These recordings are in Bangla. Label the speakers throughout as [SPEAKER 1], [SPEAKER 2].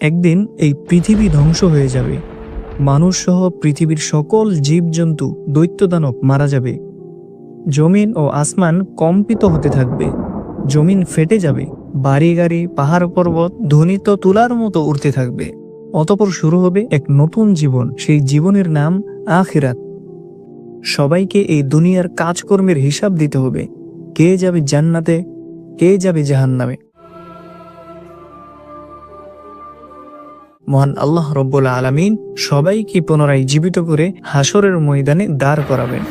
[SPEAKER 1] একদিন এই পৃথিবী ধ্বংস হয়ে যাবে। মানুষ সহ পৃথিবীর সকল জীবজন্তু, দৈত্য দানব মারা যাবে। জমিন ও আসমান কম্পিত হতে থাকবে। জমিন ফেটে যাবে, বাড়ি গাড়ি, পাহাড় পর্বত ধ্বনিত তুলার মতো উড়তে থাকবে। অতঃপর শুরু হবে এক নতুন জীবন। সেই জীবনের নাম আখিরাত। সবাইকে এই দুনিয়ার কাজকর্মের হিসাব দিতে হবে। কে যাবে জান্নাতে, কে যাবে জাহান্নামে। মহান আল্লাহ রব্বুল আলামিন সবাইকে পুনরায় জীবিত করে হাসরের ময়দানে দাঁড় করাবেন।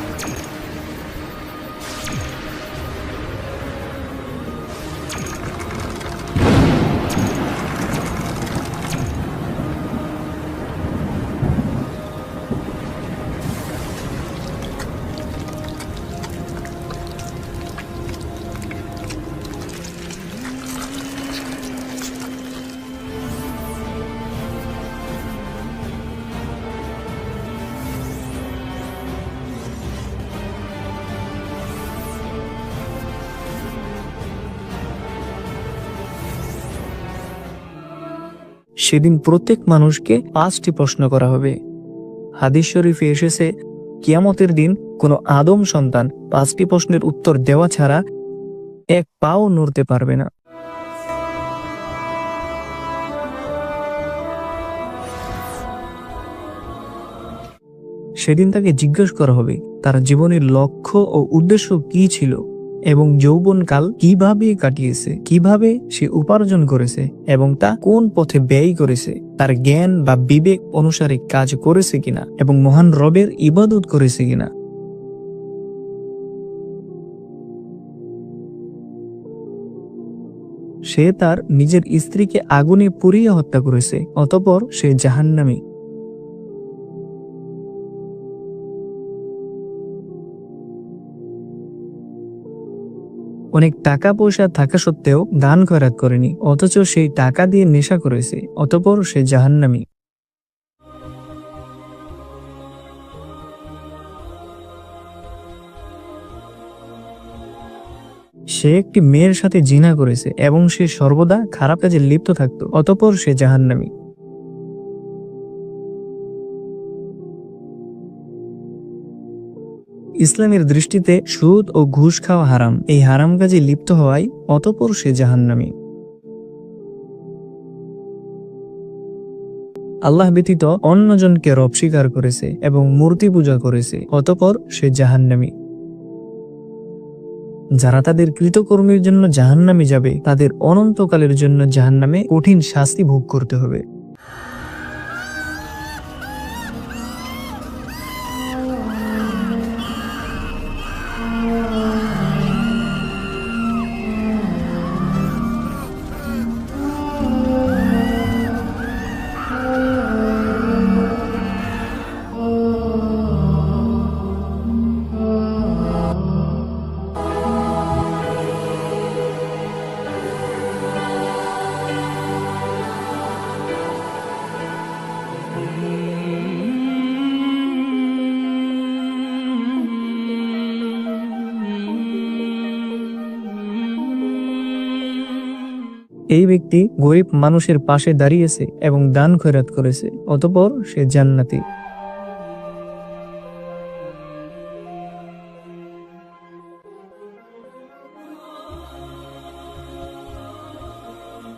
[SPEAKER 1] সেদিন প্রত্যেক মানুষকে 5টি প্রশ্ন করা হবে। হাদিস শরীফে এসেছে, কিয়ামতের দিন কোনো আদম সন্তান 5টি প্রশ্নের উত্তর দেওয়া ছাড়া এক পাও নড়তে পারবে না। সেদিন তাকে জিজ্ঞেস করা হবে তার জীবনের লক্ষ্য ও উদ্দেশ্য কি ছিল এবং যৌবনকাল কিভাবে কাটিয়েছে, কিভাবে সে উপার্জন করেছে এবং তা কোন পথে ব্যয় করেছে, তার জ্ঞান বা বিবেক অনুসারে কাজ করেছে কিনা এবং মহান রবের ইবাদত করেছে কিনা। সে তার নিজের স্ত্রীকে আগুনে পুড়িয়ে হত্যা করেছে, অতঃপর সে জাহান্নামী। অনেক টাকা পয়সা থাকা সত্ত্বেও দান খয়রাত করেনি, অথচ সেই টাকা দিয়ে নেশা করেছে, অতঃপর সে জাহান্নামী। সে একটি মেয়ের সাথে জিনা করেছে এবং সে সর্বদা খারাপ কাজে লিপ্ত থাকত, অতঃপর সে জাহান্নামী। ইসলামের দৃষ্টিতে সুদ ও ঘুষ খাওয়া হারাম। এই হারাম কাজে লিপ্ত হওয়ায় অতঃপর সে জাহান্নামী। আল্লাহ ব্যতীত অন্যজনকে রব স্বীকার করেছে এবং মূর্তি পূজা করেছে, অতঃপর সে জাহান্নামী। যারা তাদের কৃতকর্মের জন্য জাহান্নামে যাবে, তাদের অনন্তকালের জন্য জাহান্নামে কঠিন শাস্তি ভোগ করতে হবে। এই ব্যক্তি গরিব মানুষের পাশে দাঁড়িয়েছে এবং দান খয়রাত করেছে, অতঃপর সে জান্নাতি।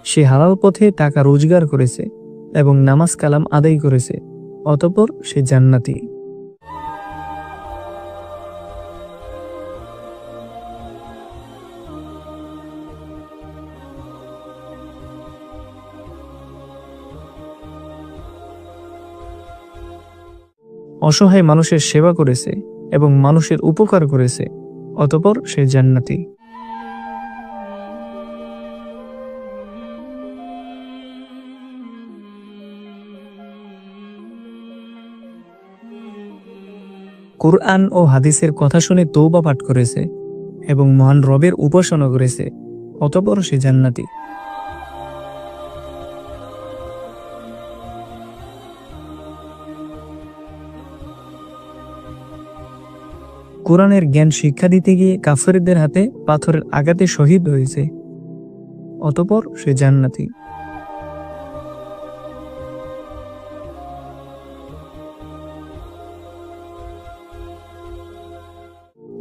[SPEAKER 1] সে হালাল পথে টাকা রোজগার করেছে এবং নামাজ কালাম আদায় করেছে, অতঃপর সে জান্নাতি। অসহায় মানুষের সেবা করেছে এবং মানুষের উপকার করেছে, অতঃপর সে জান্নাতি। কুরআন ও হাদিসের কথা শুনে তওবা পাঠ করেছে এবং মহান রবের উপাসনা করেছে, অতঃপর সে জান্নাতি। কোরআনের জ্ঞান শিক্ষা দিতে গিয়ে কাফেরদের হাতে পাথরের আঘাতে শহীদ হয়েছে, অতঃপর সে জান্নাতি।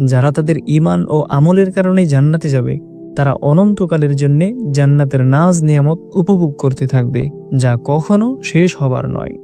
[SPEAKER 1] যারা তাদের ঈমান ও আমলের কারণে জান্নাতে যাবে তারা অনন্তকালের জন্য জান্নাতের নাজ নিয়ামত উপভোগ করতে থাকবে, যা কখনো শেষ হবার নয়।